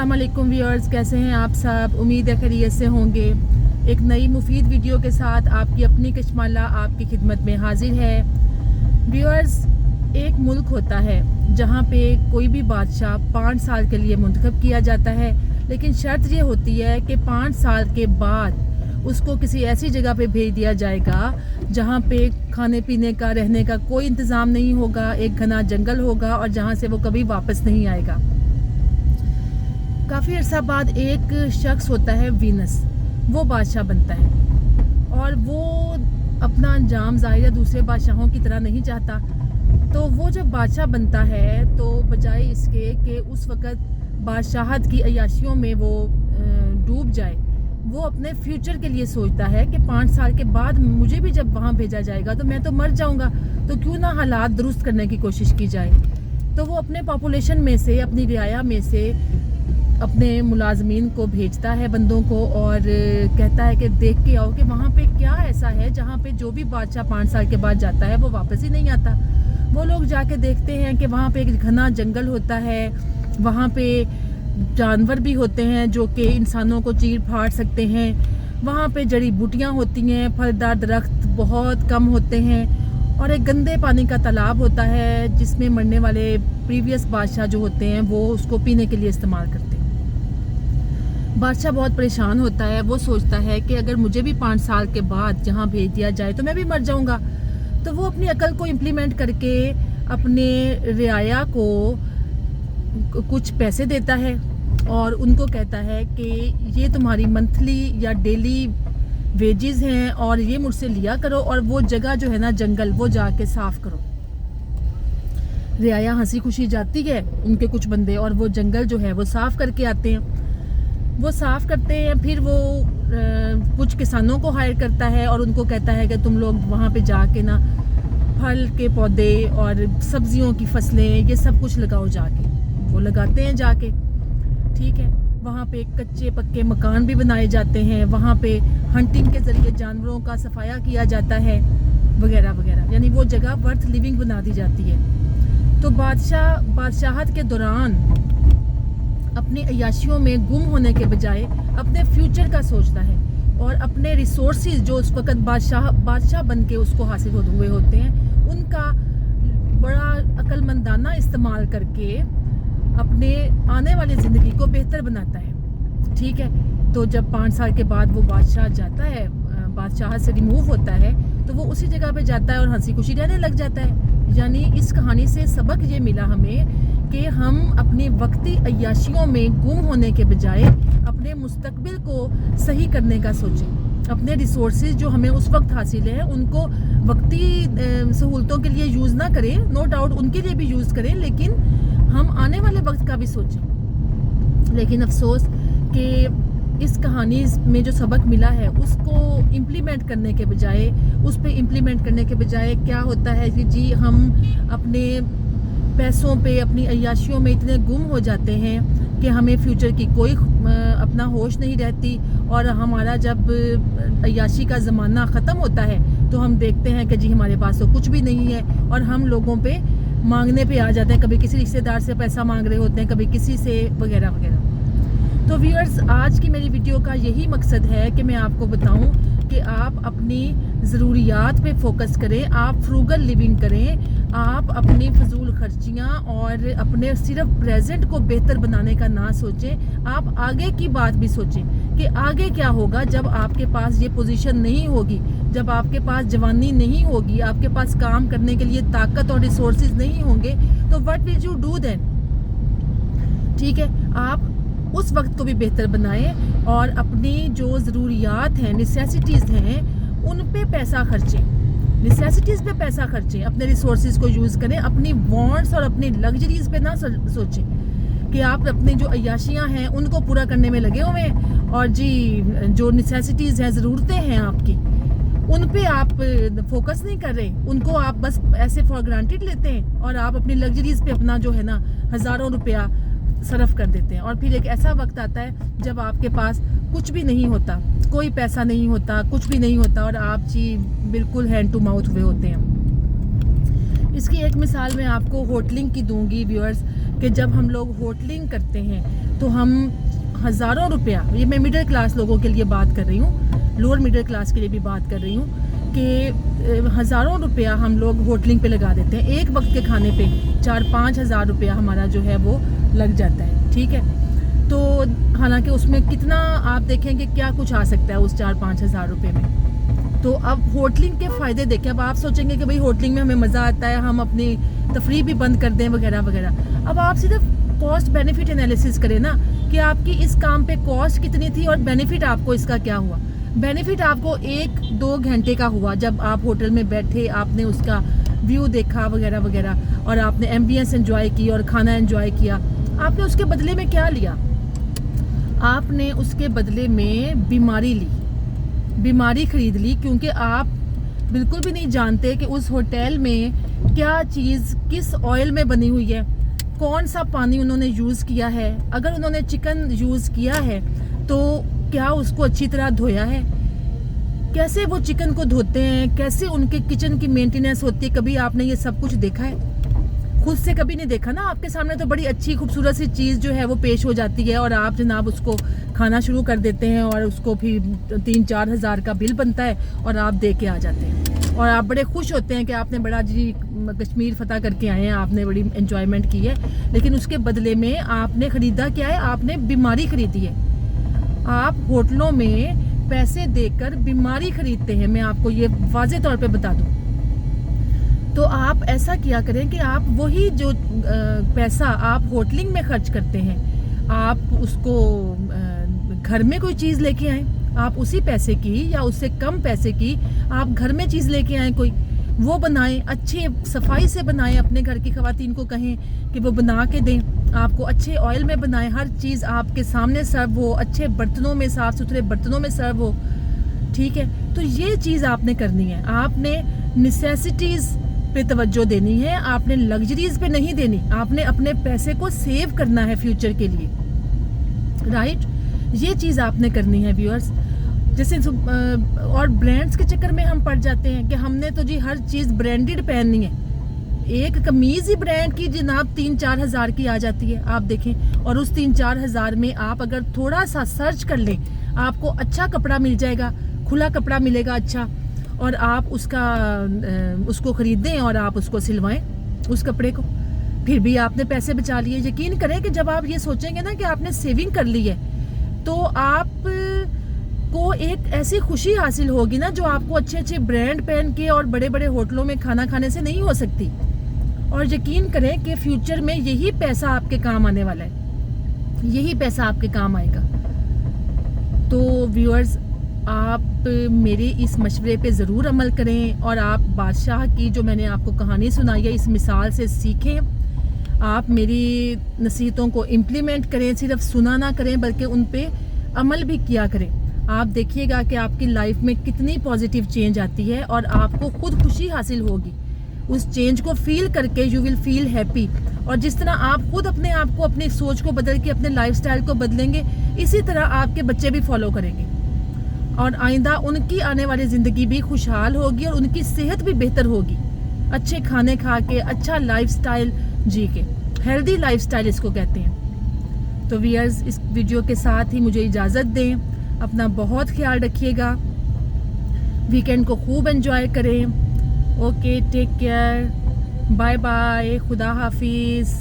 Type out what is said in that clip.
अस्सलाम वालेकुम व्यूअर्स, कैसे हैं आप सब। उम्मीद है खैरियत से होंगे। एक नई मुफीद वीडियो के साथ आपकी अपनी कश्माला आपकी खिदमत में हाजिर है। व्यूअर्स, एक मुल्क होता है जहां पे कोई भी बादशाह 5 साल के लिए मुंतखब किया जाता है, लेकिन शर्त ये होती है कि 5 साल के बाद उसको किसी ऐसी जगह पे भेज दिया जाएगा जहां पे खाने पीने का रहने का कोई इंतज़ाम नहीं होगा, एक घना जंगल होगा और जहां से वो कभी वापस नहीं आएगा। काफ़ी अर्सा बाद एक शख्स होता है वीनस, वो बादशाह बनता है और वो अपना अंजाम ज़ाहिर दूसरे बादशाहों की तरह नहीं चाहता। तो वो जब बादशाह बनता है तो बजाय इसके कि उस वक़्त बादशाहत की अय्याशियों में वो डूब जाए, वो अपने फ्यूचर के लिए सोचता है कि 5 साल के बाद मुझे भी जब वहाँ भेजा जाएगा तो मैं तो मर जाऊँगा, तो क्यों ना हालात दुरुस्त करने की कोशिश की जाए। तो वो अपने पॉपुलेशन में से, अपनी रियाया में से अपने मुलाजमीन को भेजता है, बंदों को, और कहता है कि देख के आओ कि वहाँ पे क्या ऐसा है जहाँ पे जो भी बादशाह 5 साल के बाद जाता है वो वापस ही नहीं आता। वो लोग जाके देखते हैं कि वहाँ पे एक घना जंगल होता है, वहाँ पे जानवर भी होते हैं जो कि इंसानों को चीर फाड़ सकते हैं, वहाँ पे जड़ी बूटियाँ होती हैं, फलदार दरख्त बहुत कम होते हैं और एक गंदे पानी का तालाब होता है जिसमें मरने वाले प्रीवियस बादशाह जो होते हैं वो उसको पीने के लिए इस्तेमाल करते हैं। बादशाह बहुत परेशान होता है, वो सोचता है कि अगर मुझे भी 5 साल के बाद जहाँ भेज दिया जाए तो मैं भी मर जाऊँगा। तो वो अपनी अकल को इम्प्लीमेंट करके अपने रियाया को कुछ पैसे देता है और उनको कहता है कि ये तुम्हारी मंथली या डेली वेजेस हैं और ये मुझसे लिया करो और वो जगह जो है ना जंगल, वो जाके साफ़ करो। रियाया हंसी खुशी जाती है, उनके कुछ बंदे, और वो जंगल जो है वो साफ़ करके आते हैं। वो साफ़ करते हैं, फिर वो कुछ किसानों को हायर करता है और उनको कहता है कि तुम लोग वहाँ पे जाके ना फल के पौधे और सब्जियों की फसलें ये सब कुछ लगाओ जाके। वो लगाते हैं जाके, ठीक है। वहाँ पे कच्चे पक्के मकान भी बनाए जाते हैं, वहाँ पे हंटिंग के ज़रिए जानवरों का सफाया किया जाता है वगैरह वगैरह, यानी वो जगह वर्थ लिविंग बना दी जाती है। तो बादशाहत के दौरान अपनी अय्याशियों में गुम होने के बजाय अपने फ्यूचर का सोचता है और अपने रिसोर्सेज जो उस वक़्त बादशाह बन के उसको हासिल हुए होते हैं उनका बड़ा अक्लमंदाना इस्तेमाल करके अपने आने वाली ज़िंदगी को बेहतर बनाता है, ठीक है। तो जब 5 साल के बाद वो बादशाह जाता है, बादशाह से रिमूव होता है, तो वो उसी जगह पे जाता है और हंसी खुशी रहने लग जाता है। यानी इस कहानी से सबक ये मिला हमें कि हम अपनी वक्ती अय्याशियों में गुम होने के बजाय अपने मुस्तकबिल को सही करने का सोचें। अपने रिसोर्सेज जो हमें उस वक्त हासिल है उनको वक्ती सहूलतों के लिए यूज़ ना करें, नो डाउट उनके लिए भी यूज़ करें, लेकिन हम आने वाले वक्त का भी सोचें। लेकिन अफसोस कि इस कहानी में जो सबक मिला है उसको इम्प्लीमेंट करने के बजाय, उस पे इम्प्लीमेंट करने के बजाय क्या होता है कि जी हम अपने पैसों पे, अपनी अय्याशियों में इतने गुम हो जाते हैं कि हमें फ्यूचर की कोई अपना होश नहीं रहती और हमारा जब अय्याशी का ज़माना ख़त्म होता है तो हम देखते हैं कि जी हमारे पास तो कुछ भी नहीं है और हम लोगों पे मांगने पे आ जाते हैं। कभी किसी रिश्तेदार से पैसा मांग रहे होते हैं, कभी किसी से वगैरह वगैरह। तो व्यूअर्स, आज की मेरी वीडियो का यही मकसद है कि मैं आपको बताऊं कि आप अपनी ज़रूरियात पे फोकस करें, आप फ्रूगल लिविंग करें, आप अपनी फजूल खर्चियाँ और अपने सिर्फ प्रेजेंट को बेहतर बनाने का ना सोचें। आप आगे की बात भी सोचें कि आगे क्या होगा जब आपके पास ये पोजीशन नहीं होगी, जब आपके पास जवानी नहीं होगी, आपके पास काम करने के लिए ताकत और रिसोर्सेज नहीं होंगे, तो what will you do then, ठीक है। आप उस वक्त को भी बेहतर बनाएं और अपनी जो ज़रूरियात हैं, नेसेसिटीज़ हैं, उन पे पैसा खर्चें, नेसेसिटीज़ पे पैसा खर्चें, अपने रिसोर्सेज को यूज़ करें। अपनी वांट्स और अपनी लग्जरीज़ पे ना सोचें कि आप अपनी जो अय्याशियाँ हैं उनको पूरा करने में लगे हुए हैं और जी जो नेसेसिटीज़ हैं, ज़रूरतें हैं आपकी, उन पे आप फोकस नहीं कर रहे, उनको आप बस ऐसे फॉर ग्रांटेड लेते हैं और आप अपनी लग्जरीज़ पे अपना जो है ना हज़ारों रुपया सरफ कर देते हैं। और फिर एक ऐसा वक्त आता है जब आपके पास कुछ भी नहीं होता, कोई पैसा नहीं होता, कुछ भी नहीं होता और आप जी बिल्कुल हैंड टू माउथ हुए होते हैं। इसकी एक मिसाल मैं आपको होटलिंग की दूंगी व्यूअर्स کہ جب ہم لوگ ہوٹلنگ کرتے ہیں تو ہم ہزاروں روپیہ، یہ میں مڈل کلاس لوگوں کے لیے بات کر رہی ہوں، لوور مڈل کلاس کے لیے بھی بات کر رہی ہوں، کہ ہزاروں روپیہ ہم لوگ ہوٹلنگ پہ لگا دیتے ہیں، ایک وقت کے کھانے پہ 4-5 ہزار روپیہ ہمارا جو ہے وہ لگ جاتا ہے، ٹھیک ہے. تو حالانکہ اس میں کتنا آپ دیکھیں کہ کیا کچھ آ سکتا ہے اس 4-5 ہزار روپے میں. تو اب ہوٹلنگ کے فائدے دیکھیں. اب آپ سوچیں گے کہ بھئی ہوٹلنگ میں ہمیں مزہ آتا ہے، ہم اپنی تفریح بھی بند کر دیں وغیرہ وغیرہ. اب آپ صرف کاسٹ بینیفٹ انالیسس کریں نا کہ آپ کی اس کام پہ کاسٹ کتنی تھی اور بینیفٹ آپ کو اس کا کیا ہوا. بینیفٹ آپ کو 1-2 گھنٹے کا ہوا جب آپ ہوٹل میں بیٹھے، آپ نے اس کا ویو دیکھا وغیرہ وغیرہ، اور آپ نے ایمبینس انجوائے کی اور کھانا انجوائے کیا. آپ نے اس کے بدلے میں کیا لیا؟ آپ نے اس کے بدلے میں بیماری خرید لی، کیونکہ آپ بالکل بھی نہیں جانتے کہ اس ہوٹل میں کیا چیز کس آئل میں بنی ہوئی ہے، کون سا پانی انہوں نے یوز کیا ہے. اگر انہوں نے چکن یوز کیا ہے تو کیا اس کو اچھی طرح دھویا ہے، کیسے وہ چکن کو دھوتے ہیں، کیسے ان کے کچن کی مینٹیننس ہوتی ہے. کبھی آپ نے یہ سب کچھ دیکھا ہے؟ خود سے کبھی نہیں دیکھا نا. آپ کے سامنے تو بڑی اچھی خوبصورت سی چیز جو ہے وہ پیش ہو جاتی ہے اور آپ جناب اس کو کھانا شروع کر دیتے ہیں اور اس کو پھر 3-4 ہزار کا بل بنتا ہے اور آپ دے کے آ جاتے ہیں اور آپ بڑے خوش ہوتے ہیں کہ آپ نے بڑا جی کشمیر فتح کر کے آئے ہیں، آپ نے بڑی انجوائمنٹ کی ہے. لیکن اس کے بدلے میں آپ نے خریدا کیا ہے؟ آپ نے بیماری خریدی ہے. آپ ہوٹلوں میں پیسے دے کر بیماری خریدتے ہیں. میں آپ کو یہ واضح طور پہ بتا دوں. تو آپ ایسا کیا کریں کہ آپ وہی جو پیسہ آپ ہوٹلنگ میں خرچ کرتے ہیں، آپ اس کو گھر میں کوئی چیز لے کے آئیں. آپ اسی پیسے کی یا اس سے کم پیسے کی آپ گھر میں چیز لے کے آئیں، کوئی وہ بنائیں، اچھے صفائی سے بنائیں. اپنے گھر کی خواتین کو کہیں کہ وہ بنا کے دیں آپ کو، اچھے آئل میں بنائیں، ہر چیز آپ کے سامنے سرو ہو، اچھے برتنوں میں، صاف ستھرے برتنوں میں سرو ہو، ٹھیک ہے. تو یہ چیز آپ نے کرنی ہے. آپ نے نیسیسٹیز پہ توجہ دینی ہے، آپ نے لگژریز پہ نہیں دینی. آپ نے اپنے پیسے کو سیو کرنا ہے فیوچر کے لیے، رائٹ. یہ چیز آپ نے کرنی ہے ویورز. جیسے اور برانڈز کے چکر میں ہم پڑ جاتے ہیں کہ ہم نے تو جی ہر چیز برانڈڈ پہننی ہے. ایک قمیض ہی برانڈ کی جناب 3-4 ہزار کی آ جاتی ہے، آپ دیکھیں. اور اس 3-4 ہزار میں آپ اگر تھوڑا سا سرچ کر لیں آپ کو اچھا کپڑا مل جائے گا، کھلا کپڑا ملے گا اچھا، اور آپ اس کو خریدیں اور آپ اس کو سلوائیں اس کپڑے کو. پھر بھی آپ نے پیسے بچا لیے. یقین کریں کہ جب آپ یہ سوچیں گے نا کہ آپ نے سیونگ کر لی ہے تو آپ کو ایک ایسی خوشی حاصل ہوگی نا جو آپ کو اچھے اچھے برانڈ پہن کے اور بڑے بڑے ہوٹلوں میں کھانا کھانے سے نہیں ہو سکتی. اور یقین کریں کہ فیوچر میں یہی پیسہ آپ کے کام آنے والا ہے، یہی پیسہ آپ کے کام آئے گا. تو ویورز، آپ میرے اس مشورے پہ ضرور عمل کریں اور آپ بادشاہ کی جو میں نے آپ کو کہانی سنائی ہے اس مثال سے سیکھیں. آپ میری نصیحتوں کو امپلیمنٹ کریں، صرف سنا نہ کریں بلکہ ان پہ عمل بھی کیا کریں. آپ دیکھیے گا کہ آپ کی لائف میں کتنی پازیٹیو چینج آتی ہے اور آپ کو خود خوشی حاصل ہوگی. اس چینج کو فیل کر کے یو ول فیل ہیپی. اور جس طرح آپ خود اپنے آپ کو، اپنی سوچ کو بدل کے اپنے لائف سٹائل کو بدلیں گے، اسی طرح آپ کے بچے بھی فالو کریں گے اور آئندہ ان کی آنے والی زندگی بھی خوشحال ہوگی اور ان کی صحت بھی بہتر ہوگی، اچھے کھانے کھا کے، اچھا لائف سٹائل جی کے. ہیلدی لائف سٹائل اس کو کہتے ہیں. تو ویئرز، اس ویڈیو کے ساتھ ہی مجھے اجازت دیں. اپنا بہت خیال رکھیے گا، ویکینڈ کو خوب انجوائے کریں. Okay, take care, bye bye, خدا حافظ.